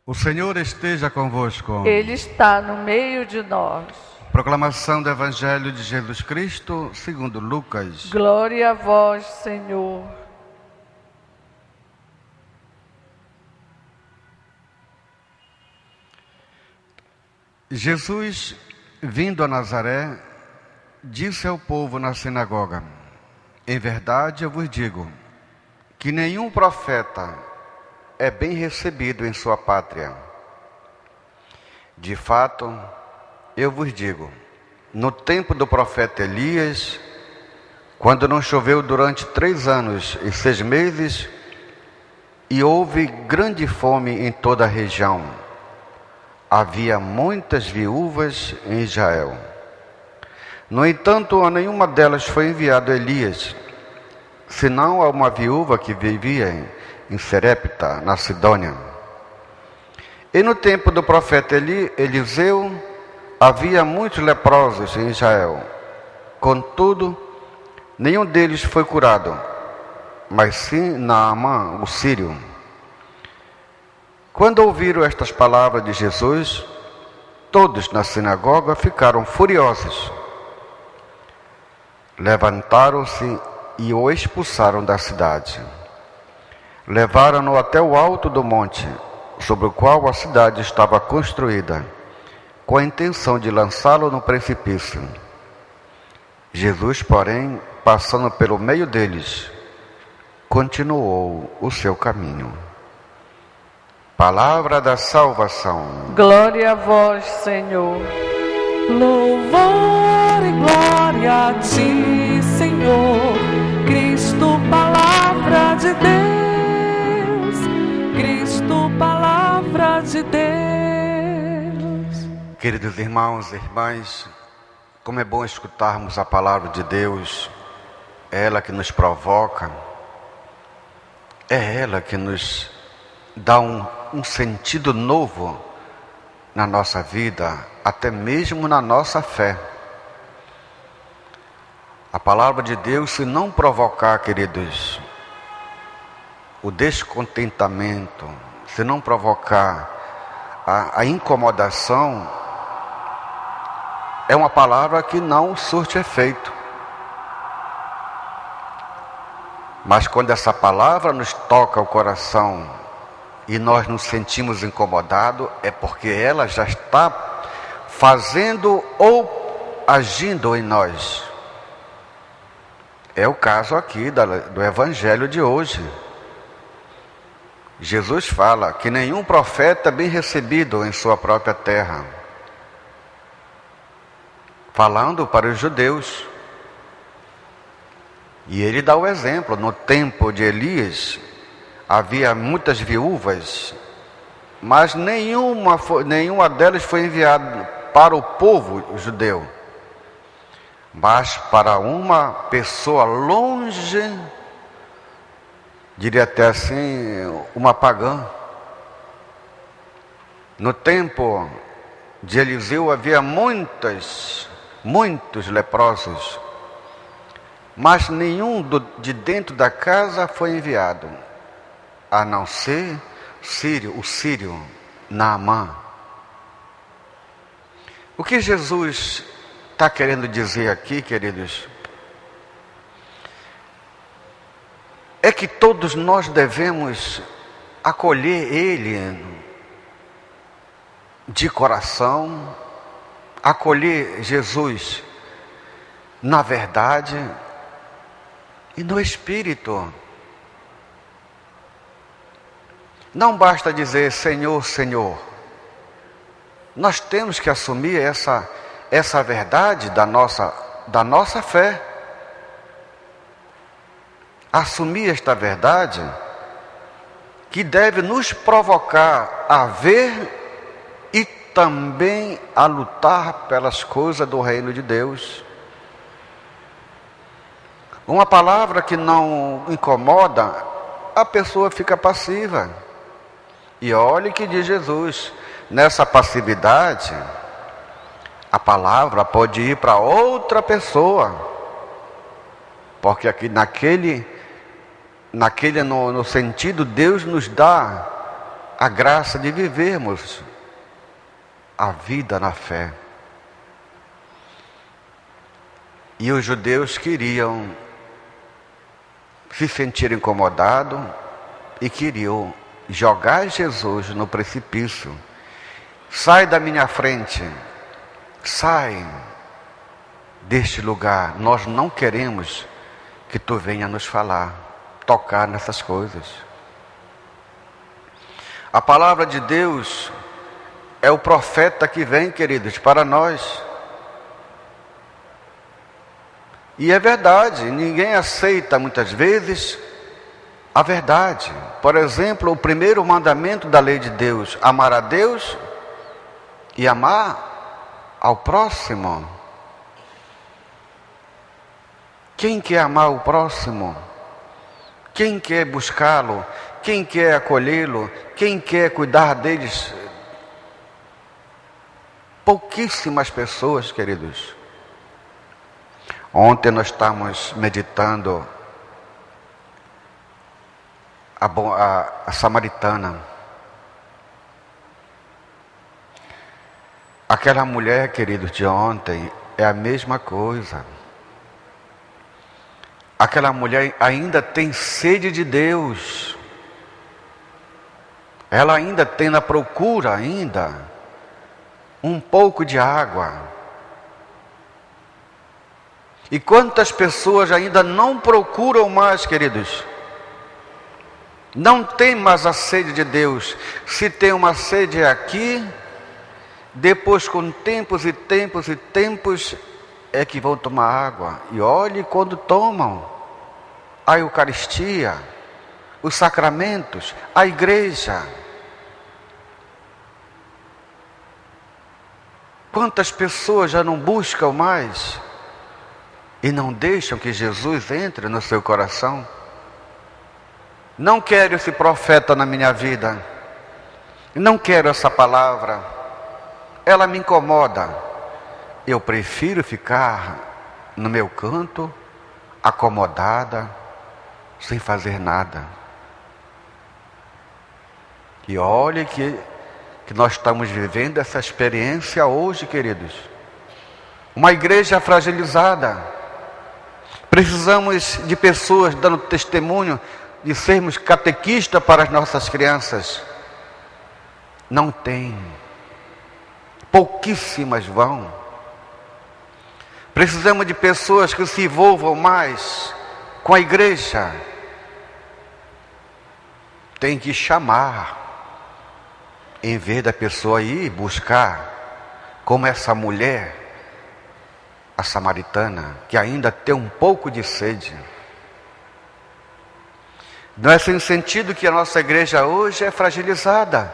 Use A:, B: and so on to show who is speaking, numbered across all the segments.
A: O Senhor esteja convosco.
B: Ele está no meio de nós.
A: Proclamação do Evangelho de Jesus Cristo, segundo Lucas.
B: Glória a vós, Senhor.
A: Jesus, vindo a Nazaré, disse ao povo na sinagoga: em verdade eu vos digo, que nenhum profeta é bem recebido em sua pátria. De fato, eu vos digo, no tempo do profeta Elias, quando não choveu durante 3 anos e 6 meses, e houve grande fome em toda a região, havia muitas viúvas em Israel. No entanto, a nenhuma delas foi enviado Elias, senão a uma viúva que vivia em Serepta, na Sidônia. E no tempo do profeta Eliseu, havia muitos leprosos em Israel. Contudo, nenhum deles foi curado, mas sim Naamã, o sírio. Quando ouviram estas palavras de Jesus, todos na sinagoga ficaram furiosos. Levantaram-se e o expulsaram da cidade. Levaram-no até o alto do monte, sobre o qual a cidade estava construída, com a intenção de lançá-lo no precipício. Jesus, porém, passando pelo meio deles, continuou o seu caminho. Palavra da salvação.
B: Glória a vós, Senhor.
C: Louvor e glória a ti, Senhor, Cristo, palavra de Deus. Cristo, palavra de Deus.
A: Queridos irmãos e irmãs, como é bom escutarmos a palavra de Deus. É ela que nos provoca, é ela que nos dá um sentido novo na nossa vida, até mesmo na nossa fé. A palavra de Deus, se não provocar, queridos, o descontentamento, se não provocar a incomodação, é uma palavra que não surte efeito. Mas quando essa palavra nos toca o coração e nós nos sentimos incomodados, é porque ela já está fazendo ou agindo em nós. É o caso aqui do Evangelho de hoje. Jesus fala que nenhum profeta é bem recebido em sua própria terra, falando para os judeus. E ele dá o exemplo. No tempo de Elias, havia muitas viúvas, mas nenhuma delas foi enviada para o povo judeu, mas para uma pessoa longe, diria até assim, uma pagã. No tempo de Eliseu havia muitos leprosos, mas nenhum de dentro da casa foi enviado, a não ser o sírio Naamã. O que Jesus está querendo dizer aqui, queridos, é que todos nós devemos acolher Ele de coração, acolher Jesus na verdade e no Espírito. Não basta dizer Senhor, Senhor. Nós temos que assumir essa verdade da nossa fé. Assumir esta verdade que deve nos provocar a ver e também a lutar pelas coisas do reino de Deus. Uma palavra que não incomoda, a pessoa fica passiva. E olhe que diz Jesus, nessa passividade, a palavra pode ir para outra pessoa, porque aqui no sentido, Deus nos dá a graça de vivermos a vida na fé. E os judeus queriam se sentir incomodados e queriam jogar Jesus no precipício. Sai da minha frente, sai deste lugar, nós não queremos que tu venha nos falar, tocar nessas coisas. A palavra de Deus é o profeta que vem, queridos, para nós. E é verdade, ninguém aceita muitas vezes a verdade. Por exemplo, o primeiro mandamento da lei de Deus, amar a Deus e amar ao próximo. Quem quer amar o próximo? Quem quer buscá-lo? Quem quer acolhê-lo? Quem quer cuidar deles? Pouquíssimas pessoas, queridos. Ontem nós estávamos meditando a samaritana. Aquela mulher, queridos, de ontem é a mesma coisa. Aquela mulher ainda tem sede de Deus. Ela ainda tem na procura um pouco de água. E quantas pessoas ainda não procuram mais, queridos? Não tem mais a sede de Deus. Se tem uma sede aqui, depois com tempos e tempos e tempos, é que vão tomar água. E olhe quando tomam a Eucaristia, os sacramentos, a igreja. Quantas pessoas já não buscam mais e não deixam que Jesus entre no seu coração? Não quero esse profeta na minha vida. Não quero essa palavra. Ela me incomoda. Eu prefiro ficar no meu canto, acomodada, sem fazer nada. E olhe que nós estamos vivendo essa experiência hoje, queridos. Uma igreja fragilizada. Precisamos de pessoas dando testemunho, de sermos catequistas para as nossas crianças. Não tem. Pouquíssimas vão. Precisamos de pessoas que se envolvam mais com a igreja. Tem que chamar, em vez da pessoa ir buscar, como essa mulher, a samaritana, que ainda tem um pouco de sede. Não é sem sentido que a nossa igreja hoje é fragilizada.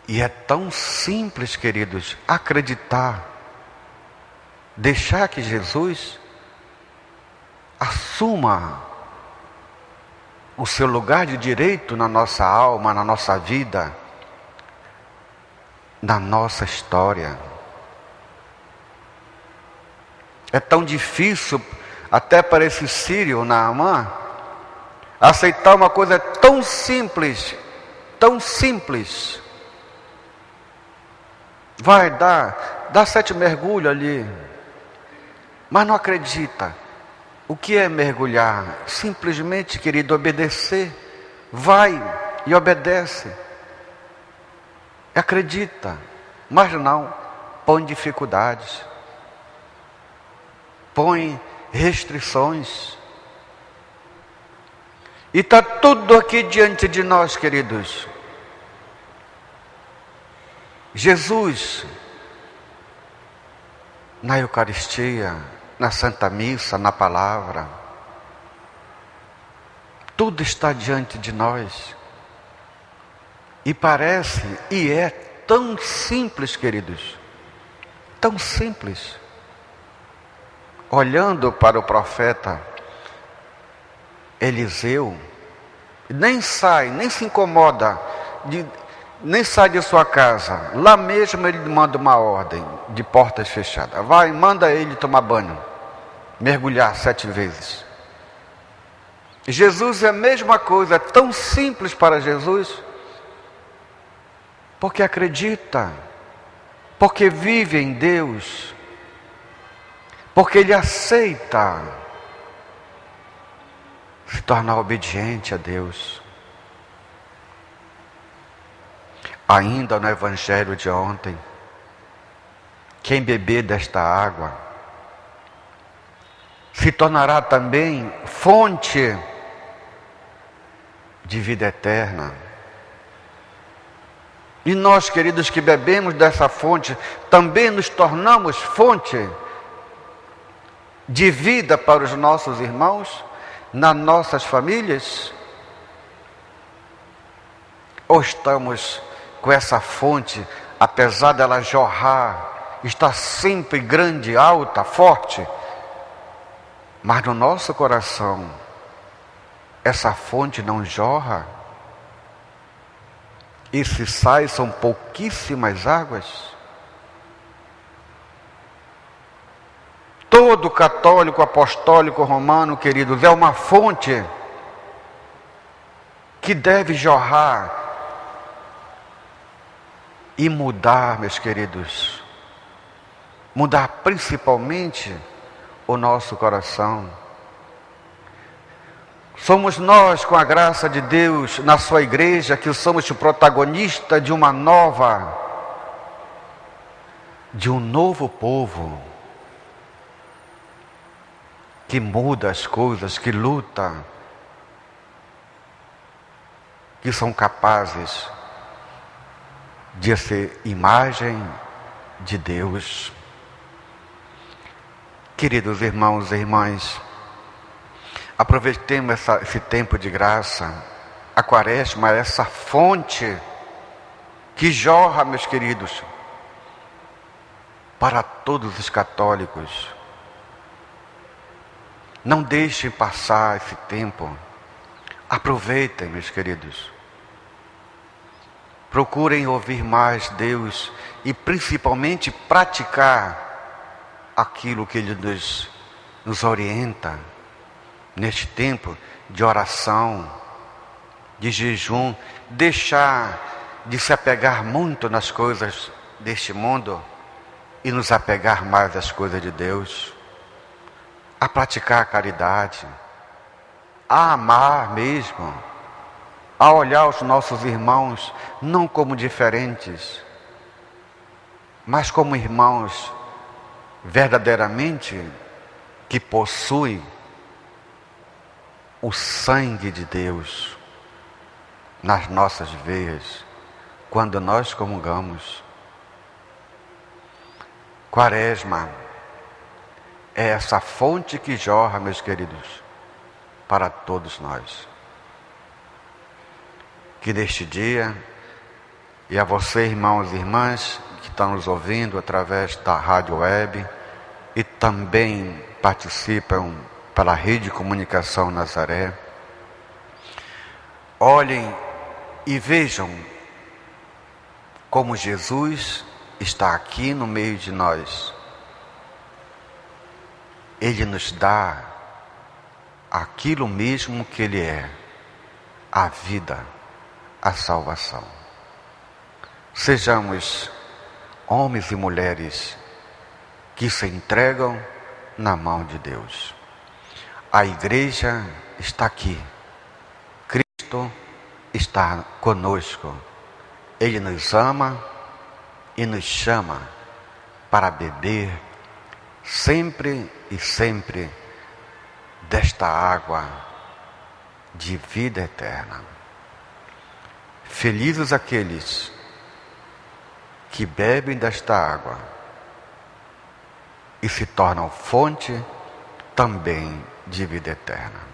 A: E é tão simples, queridos, acreditar, deixar que Jesus assuma o seu lugar de direito na nossa alma, na nossa vida, na nossa história. É tão difícil, até para esse sírio, Naamã, aceitar uma coisa tão simples, tão simples. Vai, dá 7 mergulhos ali, mas não acredita. O que é mergulhar? Simplesmente, querido, obedecer. Vai e obedece. Acredita, mas não, põe dificuldades, põe restrições. E está tudo aqui diante de nós, queridos. Jesus, na Eucaristia, na Santa Missa, na Palavra, tudo está diante de nós. E parece, e é tão simples, queridos, tão simples. Olhando para o profeta Eliseu, nem se incomoda, nem sai de sua casa. Lá mesmo ele manda uma ordem de portas fechadas. Vai, manda ele tomar banho, mergulhar 7 vezes. Jesus é a mesma coisa, é tão simples para Jesus, porque acredita, porque vive em Deus, porque ele aceita se tornar obediente a Deus. Ainda no Evangelho de ontem, quem beber desta água se tornará também fonte de vida eterna. E nós, queridos, que bebemos dessa fonte, também nos tornamos fonte de vida para os nossos irmãos, nas nossas famílias? Ou estamos com essa fonte, apesar dela jorrar, está sempre grande, alta, forte, mas no nosso coração essa fonte não jorra? E se sai, são pouquíssimas águas. Todo católico apostólico romano, queridos, é uma fonte que deve jorrar e mudar, meus queridos, mudar principalmente o nosso coração. Somos nós, com a graça de Deus, na sua igreja, que somos o protagonista de um novo povo, que muda as coisas, que luta, que são capazes de ser imagem de Deus. Queridos irmãos e irmãs, aproveitemos esse tempo de graça. A Quaresma é essa fonte que jorra, meus queridos, para todos os católicos. Não deixem passar esse tempo. Aproveitem, meus queridos. Procurem ouvir mais Deus e principalmente praticar aquilo que Ele nos orienta neste tempo de oração, de jejum. Deixar de se apegar muito nas coisas deste mundo e nos apegar mais às coisas de Deus. A praticar a caridade, a amar mesmo, a olhar os nossos irmãos não como diferentes, mas como irmãos verdadeiramente que possuem o sangue de Deus nas nossas veias, quando nós comungamos. Quaresma é essa fonte que jorra, meus queridos, para todos nós. Que neste dia, e a você, irmãos e irmãs, que estão nos ouvindo através da rádio web e também participam pela Rede de Comunicação Nazaré, olhem e vejam como Jesus está aqui no meio de nós. Ele nos dá aquilo mesmo que Ele é, a vida, a salvação. Sejamos homens e mulheres que se entregam na mão de Deus. A igreja está aqui. Cristo está conosco. Ele nos ama e nos chama para beber sempre e sempre desta água de vida eterna. Felizes aqueles que bebem desta água e se tornam fonte também de vida eterna.